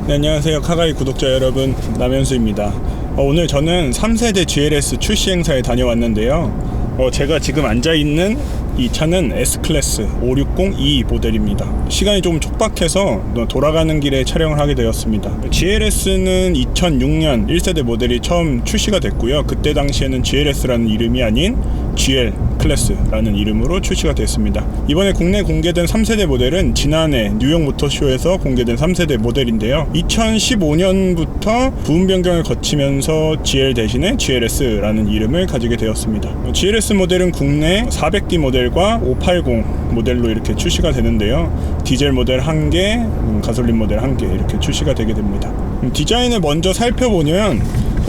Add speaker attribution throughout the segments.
Speaker 1: 네, 안녕하세요. 카가이 구독자 여러분, 남현수입니다. 오늘 저는 3세대 GLS 출시 행사에 다녀왔는데요. 제가 지금 앉아있는 이 차는 S클래스 560E 모델입니다. 시간이 좀 촉박해서 돌아가는 길에 촬영을 하게 되었습니다. GLS는 2006년 1세대 모델이 처음 출시가 됐고요. 그때 당시에는 GLS라는 이름이 아닌 GL 클래스라는 이름으로 출시가 됐습니다. 이번에 국내 공개된 3세대 모델은 지난해 뉴욕 모터쇼에서 공개된 3세대 모델인데요. 2015년부터 부음 변경을 거치면서 GL 대신에 GLS라는 이름을 가지게 되었습니다. GLS 모델은 국내 400D 모델과 580 모델로 이렇게 출시가 되는데요. 디젤 모델 1개, 가솔린 모델 1개 이렇게 출시가 되게 됩니다. 디자인을 먼저 살펴보면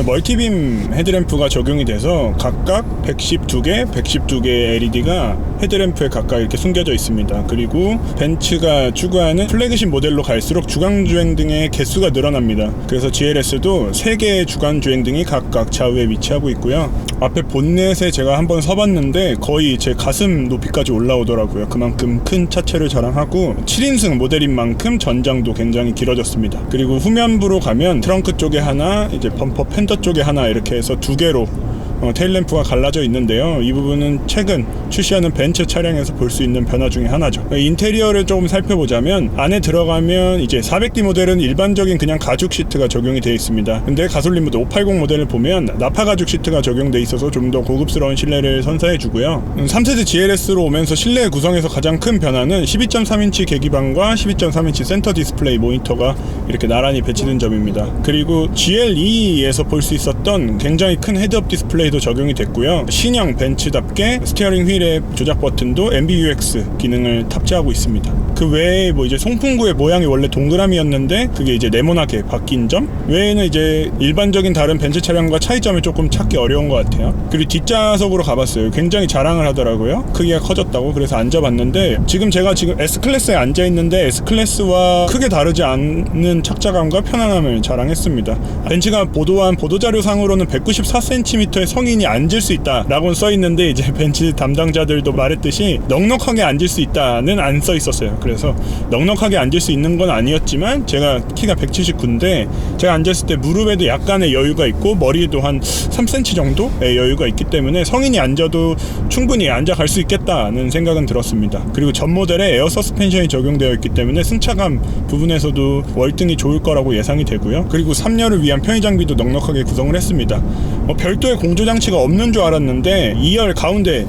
Speaker 1: 멀티빔 헤드램프가 적용이 돼서 각각 112개, 112개의 LED가 헤드램프에 각각 이렇게 숨겨져 있습니다. 그리고 벤츠가 추구하는 플래그십 모델로 갈수록 주간주행 등의 개수가 늘어납니다. 그래서 GLS도 3개의 주간주행 등이 각각 좌우에 위치하고 있고요. 앞에 본넷에 제가 한번 서봤는데 거의 제 가슴 높이까지 올라오더라고요. 그만큼 큰 차체를 자랑하고 7인승 모델인 만큼 전장도 굉장히 길어졌습니다. 그리고 후면부로 가면 트렁크 쪽에 하나, 이제 범퍼 펜더 쪽에 하나 이렇게 해서 2개로 테일램프가 갈라져 있는데요. 이 부분은 최근 출시하는 벤츠 차량에서 볼 수 있는 변화 중에 하나죠. 인테리어를 조금 살펴보자면 안에 들어가면 이제 400D 모델은 일반적인 그냥 가죽 시트가 적용이 되어 있습니다. 근데 가솔린 모델 580 모델을 보면 나파 가죽 시트가 적용되어 있어서 좀 더 고급스러운 실내를 선사해 주고요. 3세대 GLS로 오면서 실내 구성에서 가장 큰 변화는 12.3인치 계기판과 12.3인치 센터 디스플레이 모니터가 이렇게 나란히 배치된 점입니다. 그리고 GLE에서 볼 수 있었던 굉장히 큰 헤드업 디스플레이 적용이 됐고요. 신형 벤츠답게 스티어링 휠의 조작 버튼도 MBUX 기능을 탑재하고 있습니다. 그 외에 이제 송풍구의 모양이 원래 동그라미였는데 그게 이제 네모나게 바뀐 점 외에는 이제 일반적인 다른 벤츠 차량과 차이점을 조금 찾기 어려운 것 같아요. 그리고 뒷좌석으로 가봤어요. 굉장히 자랑을 하더라고요. 크기가 커졌다고. 그래서 앉아봤는데 제가 지금 S클래스에 앉아있는데 S클래스와 크게 다르지 않는 착자감과 편안함을 자랑했습니다. 벤츠가 보도한 보도자료상으로는 194cm의 성인이 앉을 수 있다라고 써있는데 이제 벤츠 담당자들도 말했듯이 넉넉하게 앉을 수 있다는 안 써있었어요. 그래서 넉넉하게 앉을 수 있는 건 아니었지만 제가 키가 179인데 제가 앉았을 때 무릎에도 약간의 여유가 있고 머리에도 한 3cm 정도의 여유가 있기 때문에 성인이 앉아도 충분히 앉아갈 수 있겠다는 생각은 들었습니다. 그리고 전 모델에 에어 서스펜션이 적용되어 있기 때문에 승차감 부분에서도 월등히 좋을 거라고 예상이 되고요. 그리고 3열을 위한 편의 장비도 넉넉하게 구성을 했습니다. 별도의 공조 장치가 없는 줄 알았는데 2열 가운데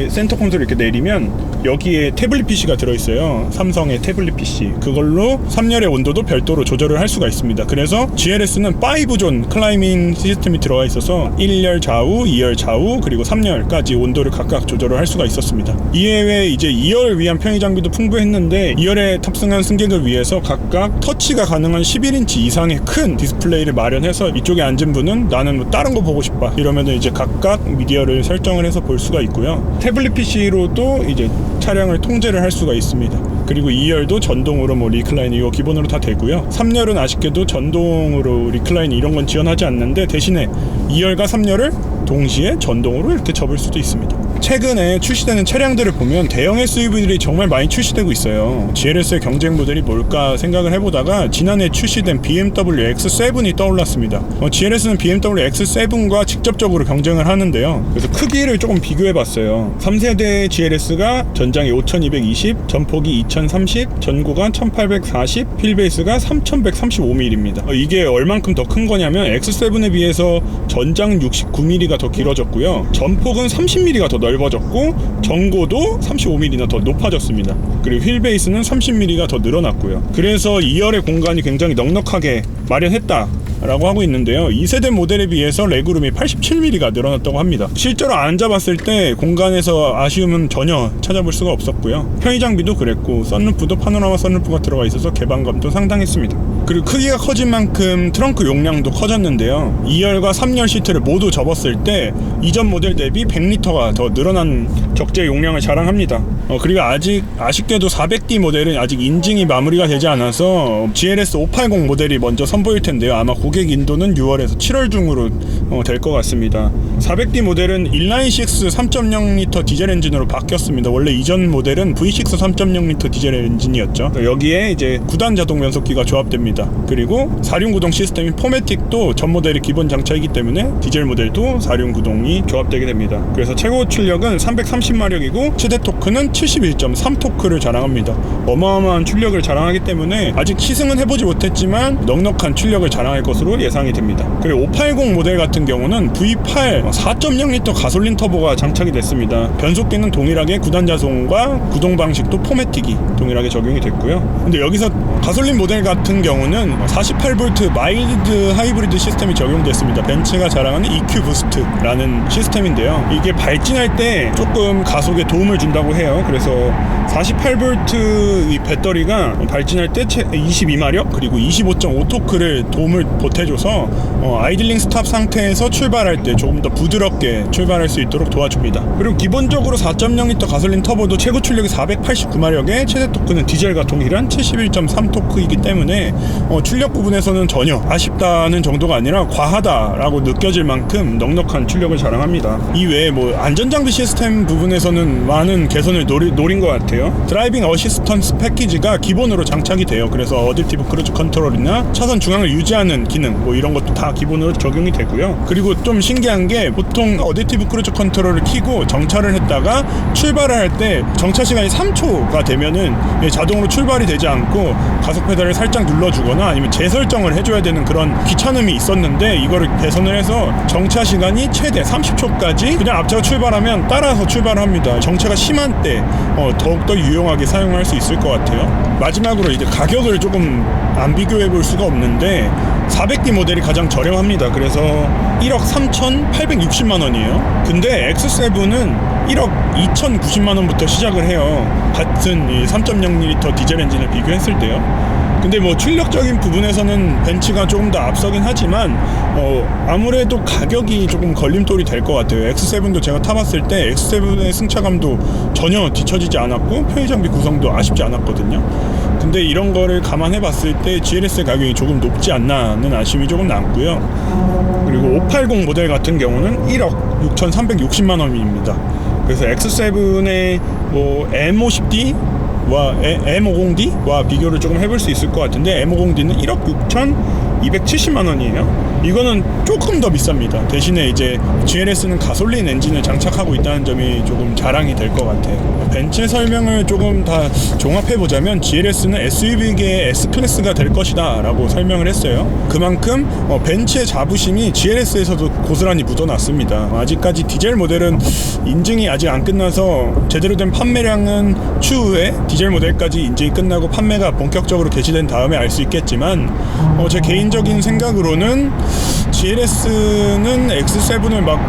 Speaker 1: 센터 콘솔을 이렇게 내리면 여기에 태블릿 PC가 들어있어요. 삼성의 태블릿 PC. 그걸로 3열의 온도도 별도로 조절을 할 수가 있습니다. 그래서 GLS는 5존 클라이밍 시스템이 들어가 있어서 1열 좌우, 2열 좌우, 그리고 3열까지 온도를 각각 조절을 할 수가 있었습니다. 이외에 이제 2열을 위한 편의 장비도 풍부했는데 2열에 탑승한 승객을 위해서 각각 터치가 가능한 11인치 이상의 큰 디스플레이를 마련해서 이쪽에 앉은 분은 나는 뭐 다른 거 보고 싶다 이러면은 이제 각각 미디어를 설정을 해서 볼 수가 있고요. 태블릿 PC로도 이제 차량을 통제를 할 수가 있습니다. 그리고 2열도 전동으로 리클라인 이거 기본으로 다 되고요. 3열은 아쉽게도 전동으로 리클라인 이런 건 지원하지 않는데 대신에 2열과 3열을 동시에 전동으로 이렇게 접을 수도 있습니다. 최근에 출시되는 차량들을 보면 대형 SUV들이 정말 많이 출시되고 있어요. GLS의 경쟁 모델이 뭘까 생각을 해보다가 지난해 출시된 BMW X7이 떠올랐습니다. GLS는 BMW X7과 직접적으로 경쟁을 하는데요. 그래서 크기를 조금 비교해봤어요. 3세대 GLS가 전장이 5220, 전폭이 2030, 전고가 1840, 휠베이스가 3135mm입니다. 이게 얼만큼 더 큰 거냐면 X7에 비해서 전장 69mm가 더 길어졌고요. 전폭은 30mm가 더 넓어졌고 전고도 35mm나 더 높아졌습니다. 그리고 휠베이스는 30mm가 더 늘어났고요. 그래서 2열의 공간이 굉장히 넉넉하게 마련했다 라고 하고 있는데요. 2세대 모델에 비해서 레그룸이 87mm가 늘어났다고 합니다. 실제로 앉아봤을 때 공간에서 아쉬움은 전혀 찾아볼 수가 없었고요. 편의 장비도 그랬고 썬루프도 파노라마 썬루프가 들어가 있어서 개방감도 상당했습니다. 그리고 크기가 커진 만큼 트렁크 용량도 커졌는데요. 2열과 3열 시트를 모두 접었을 때 이전 모델 대비 100리터가 더 늘어난 적재 용량을 자랑합니다. 그리고 아직 아쉽게도 400D 모델은 아직 인증이 마무리가 되지 않아서 GLS 580 모델이 먼저 선보일 텐데요. 아마 고객 인도는 6월에서 7월 중으로 될 것 같습니다. 400D 모델은 인라인6 3.0L 디젤 엔진으로 바뀌었습니다. 원래 이전 모델은 V6 3.0L 디젤 엔진이었죠. 여기에 이제 9단 자동 변속기가 조합됩니다. 있습니다. 그리고 4륜 구동 시스템인 포매틱도 전 모델이 기본 장착이기 때문에 디젤 모델도 4륜 구동이 조합되게 됩니다. 그래서 최고 출력은 330마력이고 최대 토크는 71.3토크를 자랑합니다. 어마어마한 출력을 자랑하기 때문에 아직 시승은 해보지 못했지만 넉넉한 출력을 자랑할 것으로 예상이 됩니다. 그리고 580 모델 같은 경우는 V8 4.0L 가솔린 터보가 장착이 됐습니다. 변속기는 동일하게 9단 자동과 구동 방식도 포매틱이 동일하게 적용이 됐고요. 근데 여기서 가솔린 모델 같은 경우는 48V 마일드 하이브리드 시스템이 적용됐습니다. 벤츠가 자랑하는 EQ 부스트라는 시스템인데요. 이게 발진할 때 조금 가속에 도움을 준다고 해요. 그래서 48V 이 배터리가 발진할 때 22마력 그리고 25.5토크를 도움을 보태줘서 아이들링 스탑 상태에서 출발할 때 조금 더 부드럽게 출발할 수 있도록 도와줍니다. 그리고 기본적으로 4.0L 가솔린 터보도 최고 출력이 489마력에 최대 토크는 디젤과 동일한 71.3토크이기 때문에 출력 부분에서는 전혀 아쉽다는 정도가 아니라 과하다라고 느껴질 만큼 넉넉한 출력을 자랑합니다. 이외에 뭐 안전장비 시스템 부분에서는 많은 개선을 노린 것 같아요. 드라이빙 어시스턴스 패키지가 기본으로 장착이 돼요. 그래서 어댑티브 크루즈 컨트롤이나 차선 중앙을 유지하는 기능 뭐 이런 것도 다 기본으로 적용이 되고요. 그리고 좀 신기한 게 보통 어댑티브 크루즈 컨트롤을 켜고 정차를 했다가 출발을 할 때 정차 시간이 3초가 되면은 자동으로 출발이 되지 않고 가속 페달을 살짝 눌러주거나 아니면 재설정을 해줘야 되는 그런 귀찮음이 있었는데 이거를 개선을 해서 정차 시간이 최대 30초까지 그냥 앞차가 출발하면 따라서 출발합니다. 정차가 심한 때 더욱더 유용하게 사용할 수 있을 것 같아요. 마지막으로 이제 가격을 조금 안 비교해 볼 수가 없는데 400D 모델이 가장 저렴합니다. 그래서 1억 3,860만 원이에요. 근데 X7은 1억 2,090만 원부터 시작을 해요. 같은 3.0L 디젤 엔진을 비교했을 때요. 근데 뭐 출력적인 부분에서는 벤츠가 조금 더 앞서긴 하지만 아무래도 가격이 조금 걸림돌이 될 것 같아요. X7도 제가 타봤을 때 X7의 승차감도 전혀 뒤처지지 않았고 편의장비 구성도 아쉽지 않았거든요. 근데 이런 거를 감안해 봤을 때 GLS 가격이 조금 높지 않나는 아쉬움이 조금 남고요. 그리고 580 모델 같은 경우는 1억 6,360만 원입니다. 그래서 X7의 뭐 M50D 와 M50D와 비교를 조금 해볼 수 있을 것 같은데 M50D는 1억 6,270만 원이에요. 이거는 조금 더 비쌉니다. 대신에 이제 GLS는 가솔린 엔진을 장착하고 있다는 점이 조금 자랑이 될 것 같아요. 벤츠 설명을 조금 다 종합해보자면 GLS는 SUV계의 S클래스가 될 것이다 라고 설명을 했어요. 그만큼 벤츠의 자부심이 GLS에서도 고스란히 묻어났습니다. 아직까지 디젤 모델은 인증이 아직 안 끝나서 제대로 된 판매량은 추후에 디젤 모델까지 인증이 끝나고 판매가 본격적으로 개시된 다음에 알 수 있겠지만 제 개인적인 생각으로는 GLS는 X7을 막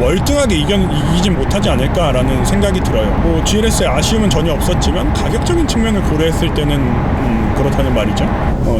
Speaker 1: 월등하게 이기진 못하지 않을까라는 생각이 들어요. 뭐 GLS의 아쉬움은 전혀 없었지만 가격적인 측면을 고려했을 때는 그렇다는 말이죠.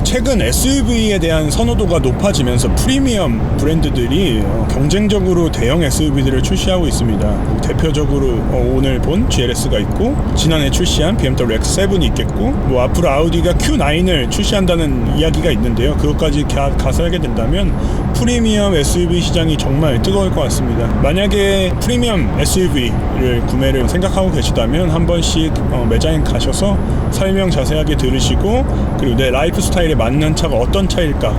Speaker 1: 최근 SUV에 대한 선호도가 높아지면서 프리미엄 브랜드들이 경쟁적으로 대형 SUV들을 출시하고 있습니다. 대표적으로 오늘 본 GLS가 있고 지난해 출시한 BMW X7이 있겠고 뭐 앞으로 아우디가 Q9을 출시한다는 이야기가 있는데요. 그것까지 가설하게 된다면 프리미엄 SUV 시장이 정말 뜨거울 것 같습니다. 만약에 프리미엄 SUV를 구매를 생각하고 계시다면 한 번씩 매장에 가셔서 설명 자세하게 들으시고 그리고 내 라이프 스타일에 맞는 차가 어떤 차일까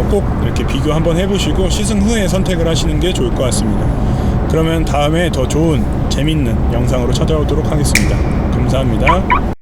Speaker 1: 꼭 이렇게 비교 한번 해보시고 시승 후에 선택을 하시는 게 좋을 것 같습니다. 그러면 다음에 더 좋은 재밌는 영상으로 찾아오도록 하겠습니다. 감사합니다.